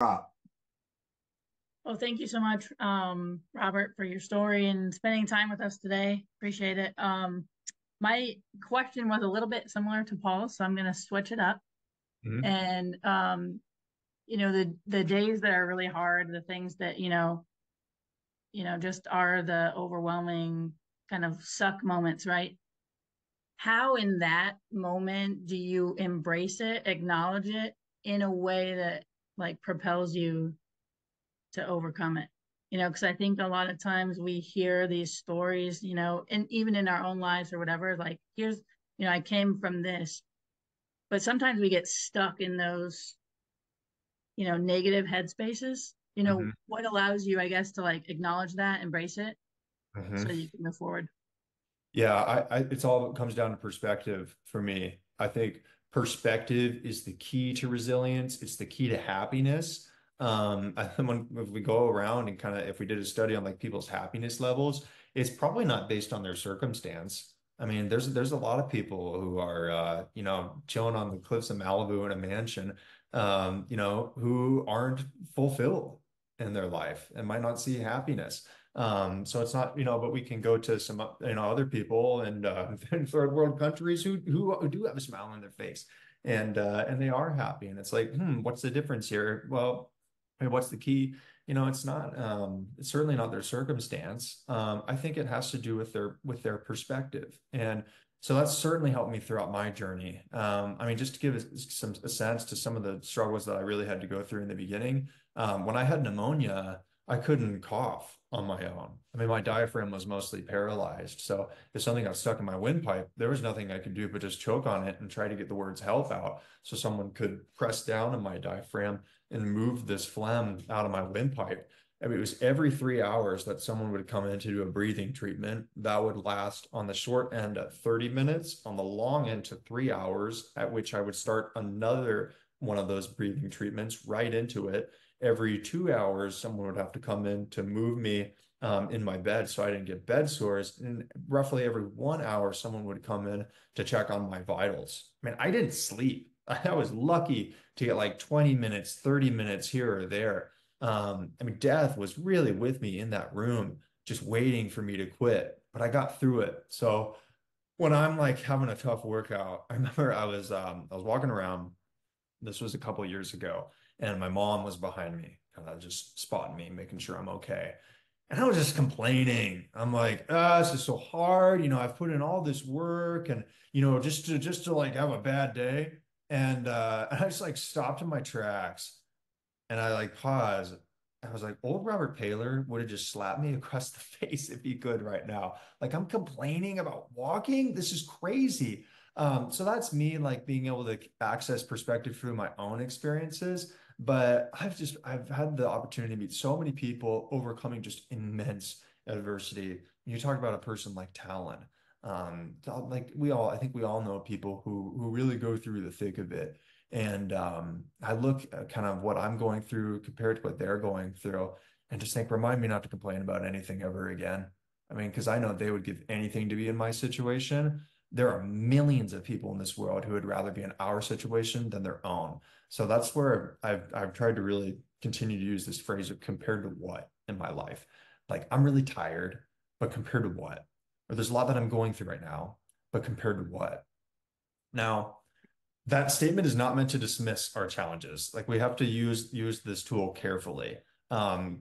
Up. Well, thank you so much, Robert, for your story and spending time with us today. Appreciate it. My question was a little bit similar to Paul's, so I'm going to switch it up. Mhm. And the days that are really hard, the things that just are the overwhelming kind of suck moments, right? How in that moment do you embrace it, acknowledge it in a way that like propels you to overcome it? Because I think a lot of times we hear these stories, and even in our own lives or whatever, like, I came from this, but sometimes we get stuck in those, negative headspaces. Mhm. What allows you, I guess, to like acknowledge that, embrace it Mhm. so you can move forward? Yeah, it's all comes down to perspective for me. I think perspective is the key to resilience. It's the key to happiness. If we go around and kind of if we did a study on like people's happiness levels, it's probably not based on their circumstance. I mean, there's a lot of people who are chilling on the cliffs of Malibu in a mansion, who aren't fulfilled in their life and might not see happiness. So it's not, but we can go to some, other people and in third world countries who do have a smile on their face and they are happy. And it's like, what's the difference here? Well, I mean, what's the key? It's certainly not their circumstance. I think it has to do with their perspective. And so that's certainly helped me throughout my journey. I mean, just to give a sense to some of the struggles that I really had to go through in the beginning, when I had pneumonia. I couldn't cough on my own. I mean, my diaphragm was mostly paralyzed. So if something got stuck in my windpipe, there was nothing I could do but just choke on it and try to get the words help out so someone could press down on my diaphragm and move this phlegm out of my windpipe. I mean, it was every 3 hours that someone would come in to do a breathing treatment. That would last on the short end at 30 minutes, on the long end to 3 hours, at which I would start another one of those breathing treatments right into it. Every 2 hours, someone would have to come in to move me in my bed so I didn't get bed sores. And roughly every 1 hour, someone would come in to check on my vitals. I mean, I didn't sleep. I was lucky to get like 20 minutes, 30 minutes here or there. I mean, death was really with me in that room, just waiting for me to quit. But I got through it. So when I'm like having a tough workout, I remember I was walking around. This was a couple of years ago, and my mom was behind me, just spotting me, making sure I'm okay. And I was just complaining. I'm like, this is so hard. I've put in all this work, and just to like have a bad day. And I just like stopped in my tracks, and I like paused. I was like, old Robert Paylor would have just slapped me across the face if he could right now. Like, I'm complaining about walking. This is crazy. So that's me like being able to access perspective through my own experiences. But I've had the opportunity to meet so many people overcoming just immense adversity. You talk about a person like Talon. Like I think we all know people who really go through the thick of it. And I look at kind of what I'm going through compared to what they're going through and just think, remind me not to complain about anything ever again. I mean, because I know they would give anything to be in my situation. There are millions of people in this world who would rather be in our situation than their own. So that's where I've tried to really continue to use this phrase of compared to what in my life. Like I'm really tired, but compared to what? Or there's a lot that I'm going through right now, but compared to what? Now, that statement is not meant to dismiss our challenges. Like we have to use this tool carefully,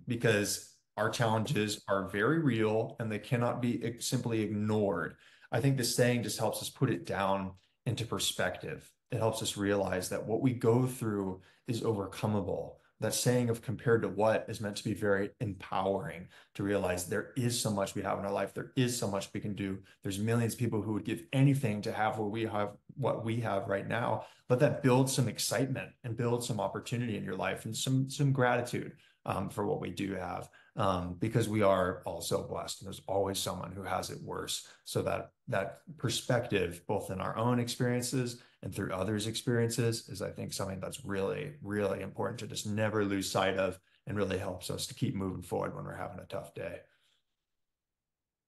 because our challenges are very real and they cannot be simply ignored. I think this saying just helps us put it down into perspective. It helps us realize that what we go through is overcomable. That saying of compared to what is meant to be very empowering to realize there is so much we have in our life. There is so much we can do. There's millions of people who would give anything to have what we have right now. Let that build some excitement and build some opportunity in your life and some gratitude for what we do have, because we are all so blessed. And there's always someone who has it worse. So that perspective, both in our own experiences and through others' experiences, is I think something that's really, really important to just never lose sight of and really helps us to keep moving forward when we're having a tough day.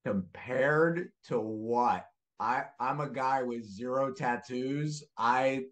Compared to what? I'm a guy with zero tattoos. I